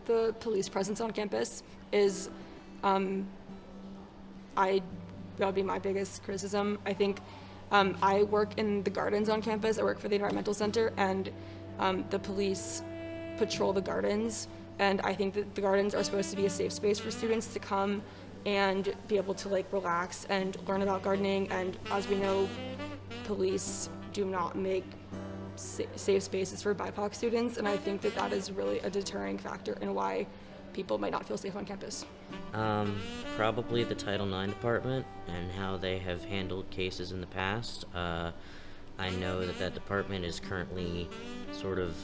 the police presence on campus is, that would be my biggest criticism. I think I work in the gardens on campus. I work for the environmental center, and the police patrol the gardens. And I think that the gardens are supposed to be a safe space for students to come and be able to like relax and learn about gardening. And as we know, police do not make safe spaces for BIPOC students, and I think that that is really a deterring factor in why people might not feel safe on campus. Probably the Title IX department and how they have handled cases in the past. I know that department is currently sort of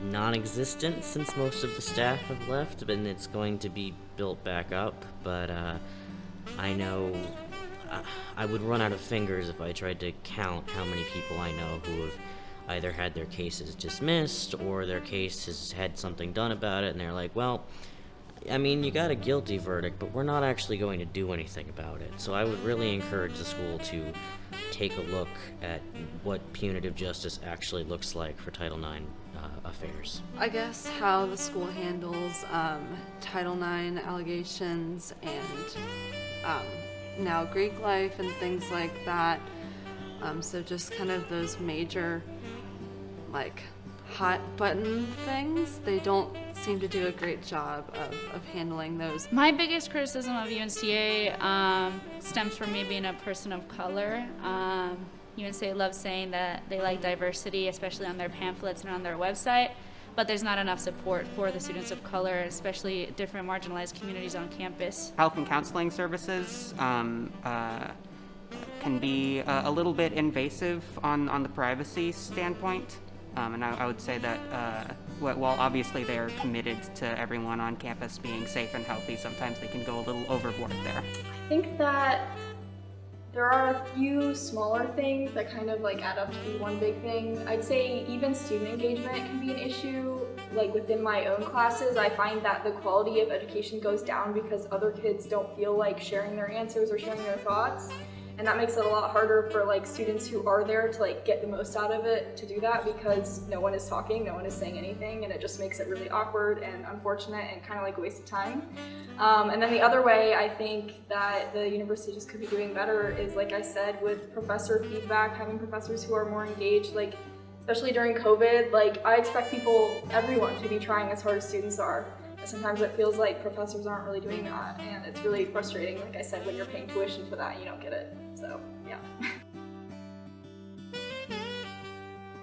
non-existent since most of the staff have left, and it's going to be built back up, but I know I would run out of fingers if I tried to count how many people I know who have either had their cases dismissed or their case has had something done about it, and they're like, well, I mean, you got a guilty verdict, but we're not actually going to do anything about it. So I would really encourage the school to take a look at what punitive justice actually looks like for Title IX affairs. I guess how the school handles Title IX allegations and now Greek life and things like that. So just kind of those major, like, hot button things, they don't seem to do a great job of handling those. My biggest criticism of UNCA stems from me being a person of color. UNCA loves saying that they like diversity, especially on their pamphlets and on their website, but there's not enough support for the students of color, especially different marginalized communities on campus. Health and counseling services can be a little bit invasive on the privacy standpoint. And I would say that while obviously they are committed to everyone on campus being safe and healthy, sometimes they can go a little overboard there. I think that there are a few smaller things that kind of like add up to be one big thing. I'd say even student engagement can be an issue. Like within my own classes, I find that the quality of education goes down because other kids don't feel like sharing their answers or sharing their thoughts. And that makes it a lot harder for like students who are there to like get the most out of it to do that, because no one is talking, no one is saying anything, and it just makes it really awkward and unfortunate and kind of like a waste of time. And then the other way I think that the university just could be doing better is, like I said, with professor feedback, having professors who are more engaged, like especially during COVID, like I expect everyone to be trying as hard as students are. Sometimes it feels like professors aren't really doing that, and it's really frustrating. Like I said, when you're paying tuition for that, you don't get it. So, yeah.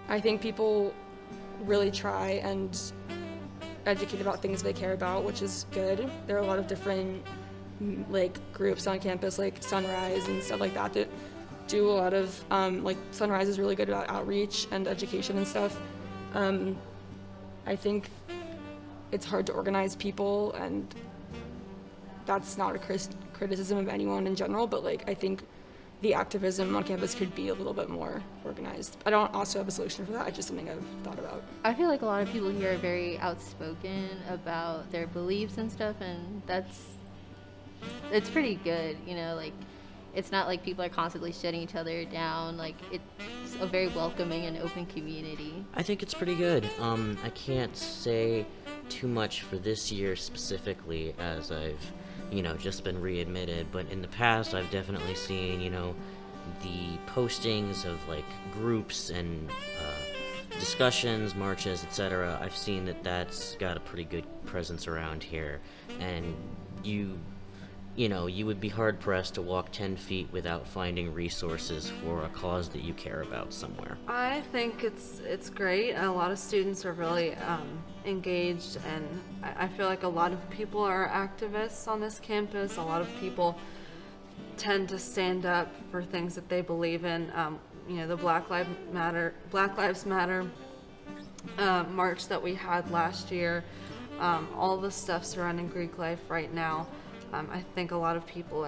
I think people really try and educate about things they care about, which is good. There are a lot of different like groups on campus, like Sunrise and stuff like that, that do a lot of like Sunrise is really good about outreach and education and stuff. I think it's hard to organize people, and that's not a criticism of anyone in general, but like I think the activism on campus could be a little bit more organized. I don't also have a solution for that, it's just something I've thought about. I feel like a lot of people here are very outspoken about their beliefs and stuff, and it's pretty good, you know, like it's not like people are constantly shutting each other down. Like it's a very welcoming and open community. I think it's pretty good. I can't say too much for this year specifically, as I've just been readmitted, but in the past I've definitely seen the postings of like groups and discussions, marches, etc. I've seen that that's got a pretty good presence around here, and you would be hard pressed to walk 10 feet without finding resources for a cause that you care about somewhere. I think it's great. A lot of students are really engaged, and I feel like a lot of people are activists on this campus. A lot of people tend to stand up for things that they believe in. The Black Lives Matter march that we had last year, all the stuff surrounding Greek life right now. I think a lot of people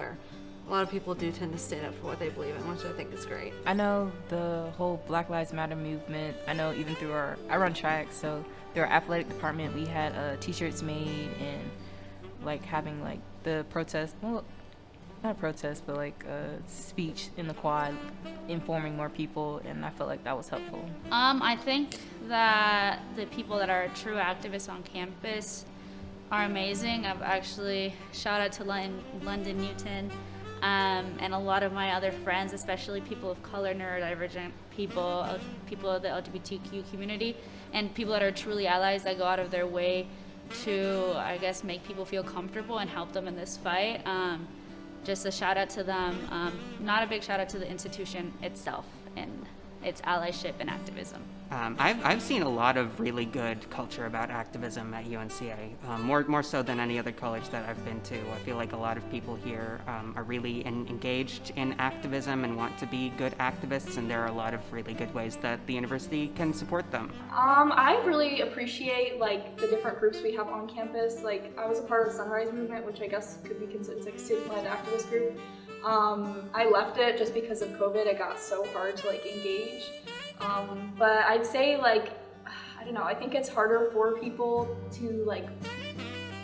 do tend to stand up for what they believe in, which I think is great. I know the whole Black Lives Matter movement. I know even through I run track, so through our athletic department, we had t-shirts made and like having like the protest, well, not a protest, but like a speech in the quad informing more people, and I felt like that was helpful. I think that the people that are true activists on campus are amazing. I've actually shout out to London Newton, and a lot of my other friends, especially people of color, neurodivergent people, people of the LGBTQ community, and people that are truly allies that go out of their way to, I guess, make people feel comfortable and help them in this fight. Just a shout out to them. Not a big shout out to the institution itself and its allyship and activism. I've seen a lot of really good culture about activism at UNCA, more so than any other college that I've been to. I feel like a lot of people here are really engaged in activism and want to be good activists, and there are a lot of really good ways that the university can support them. I really appreciate like the different groups we have on campus. Like I was a part of the Sunrise Movement, which I guess could be considered like a student-led activist group. I left it just because of COVID. It got so hard to like engage. But I'd say like, I don't know, I think it's harder for people to like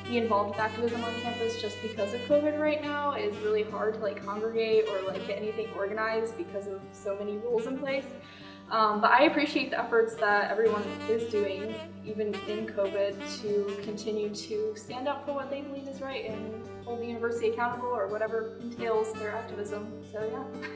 be involved with activism on campus just because of COVID right now. It's really hard to like congregate or like get anything organized because of so many rules in place. But I appreciate the efforts that everyone is doing, even in COVID, to continue to stand up for what they believe is right and hold the university accountable or whatever entails their activism. So yeah.